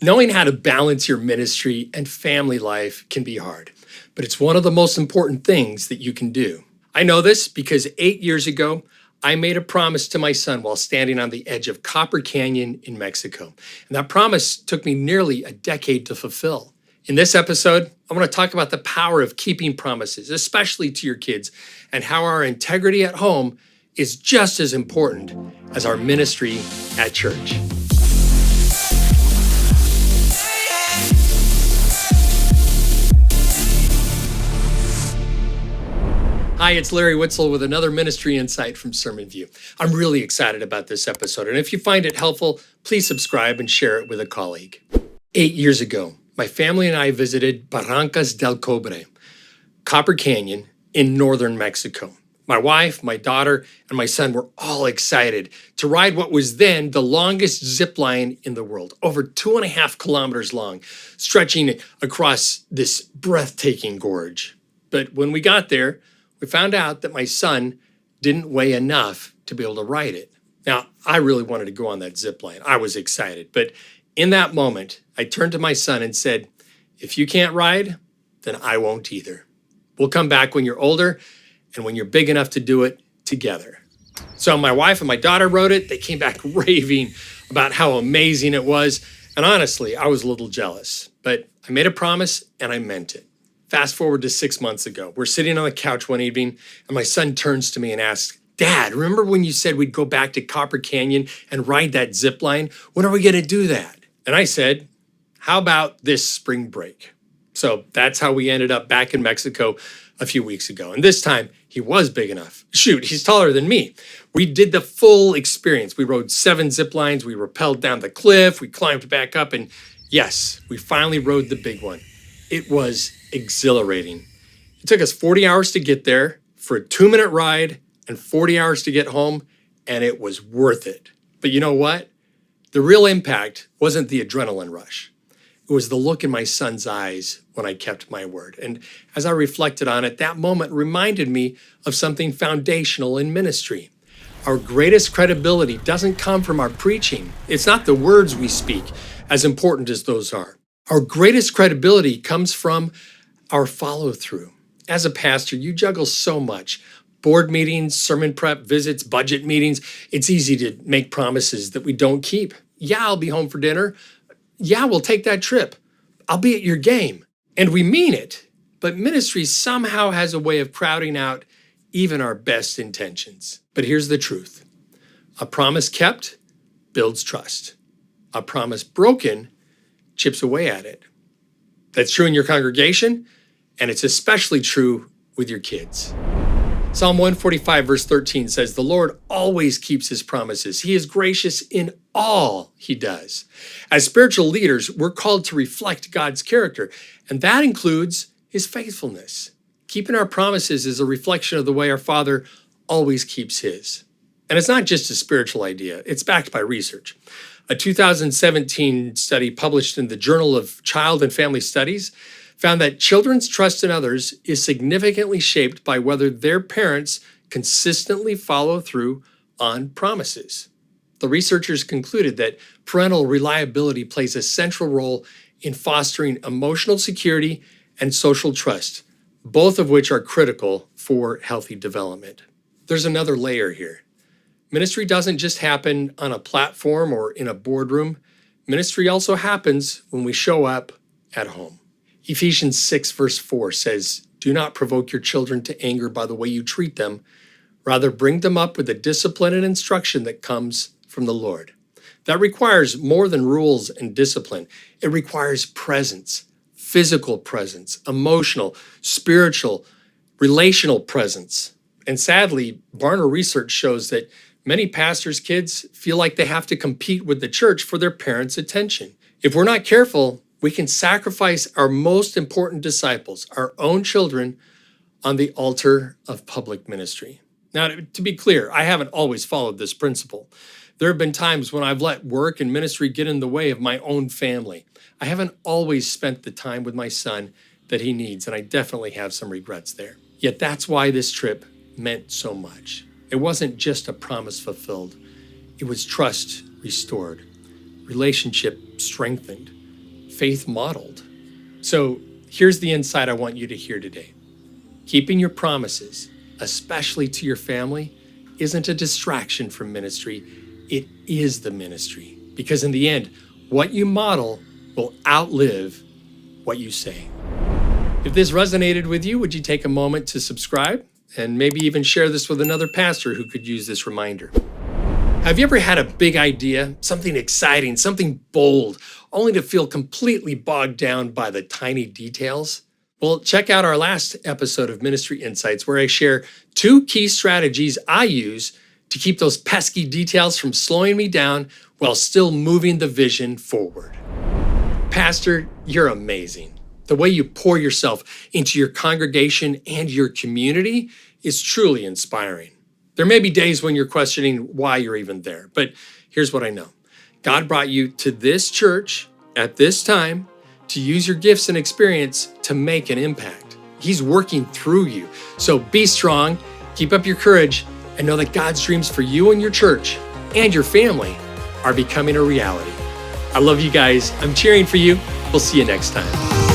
Knowing how to balance your ministry and family life can be hard, but it's one of the most important things that you can do. I know this because 8 years ago, I made a promise to my son while standing on the edge of Copper Canyon in Mexico. And that promise took me nearly a decade to fulfill. In this episode, I want to talk about the power of keeping promises, especially to your kids, and how our integrity at home is just as important as our ministry at church. Hi, it's Larry Witzel with another ministry insight from SermonView. I'm really excited about this episode, and if you find it helpful, please subscribe and share it with a colleague. 8 years ago, my family and I visited Barrancas del Cobre, Copper Canyon in northern Mexico. My wife, my daughter, and my son were all excited to ride what was then the longest zip line in the world, over 2.5 kilometers long, stretching across this breathtaking gorge. But when we got there, we found out that my son didn't weigh enough to be able to ride it. Now, I really wanted to go on that zip line. I was excited. But in that moment, I turned to my son and said, if you can't ride, then I won't either. We'll come back when you're older and when you're big enough to do it together. So my wife and my daughter rode it. They came back raving about how amazing it was. And honestly, I was a little jealous. But I made a promise and I meant it. Fast forward to 6 months ago. We're sitting on the couch one evening, and my son turns to me and asks, Dad, remember when you said we'd go back to Copper Canyon and ride that zip line? When are we going to do that? And I said, how about this spring break? So that's how we ended up back in Mexico a few weeks ago. And this time, he was big enough. Shoot, he's taller than me. We did the full experience. We rode 7 zip lines. We rappelled down the cliff. We climbed back up. And yes, we finally rode the big one. It was exhilarating. It took us 40 hours to get there for a 2-minute ride and 40 hours to get home, and it was worth it. But you know what? The real impact wasn't the adrenaline rush. It was the look in my son's eyes when I kept my word. And as I reflected on it, that moment reminded me of something foundational in ministry. Our greatest credibility doesn't come from our preaching. It's not the words we speak, as important as those are. Our greatest credibility comes from our follow-through. As a pastor, you juggle so much. Board meetings, sermon prep, visits, budget meetings. It's easy to make promises that we don't keep. Yeah, I'll be home for dinner. Yeah, we'll take that trip. I'll be at your game. And we mean it. But ministry somehow has a way of crowding out even our best intentions. But here's the truth. A promise kept builds trust. A promise broken chips away at it. That's true in your congregation, and it's especially true with your kids. Psalm 145 verse 13 says, the Lord always keeps his promises. He is gracious in all he does. As spiritual leaders, we're called to reflect God's character, and that includes his faithfulness. Keeping our promises is a reflection of the way our Father always keeps his. And it's not just a spiritual idea, it's backed by research. A 2017 study published in the Journal of Child and Family Studies found that children's trust in others is significantly shaped by whether their parents consistently follow through on promises. The researchers concluded that parental reliability plays a central role in fostering emotional security and social trust, both of which are critical for healthy development. There's another layer here. Ministry doesn't just happen on a platform or in a boardroom. Ministry also happens when we show up at home. Ephesians 6 verse 4 says, do not provoke your children to anger by the way you treat them. Rather, bring them up with the discipline and instruction that comes from the Lord. That requires more than rules and discipline. It requires presence, physical presence, emotional, spiritual, relational presence. And sadly, Barna research shows that many pastors' kids feel like they have to compete with the church for their parents' attention. If we're not careful, we can sacrifice our most important disciples, our own children, on the altar of public ministry. Now, to be clear, I haven't always followed this principle. There have been times when I've let work and ministry get in the way of my own family. I haven't always spent the time with my son that he needs, and I definitely have some regrets there. Yet that's why this trip meant so much. It wasn't just a promise fulfilled. It was trust restored, relationship strengthened, faith modeled. So here's the insight I want you to hear today. Keeping your promises, especially to your family, isn't a distraction from ministry. It is the ministry. Because in the end, what you model will outlive what you say. If this resonated with you, would you take a moment to subscribe and maybe even share this with another pastor who could use this reminder? Have you ever had a big idea, something exciting, something bold, only to feel completely bogged down by the tiny details? Well, check out our last episode of Ministry Insights, where I share 2 key strategies I use to keep those pesky details from slowing me down while still moving the vision forward. Pastor, you're amazing. The way you pour yourself into your congregation and your community is truly inspiring. There may be days when you're questioning why you're even there, but here's what I know. God brought you to this church at this time to use your gifts and experience to make an impact. He's working through you. So be strong, keep up your courage, and know that God's dreams for you and your church and your family are becoming a reality. I love you guys. I'm cheering for you. We'll see you next time.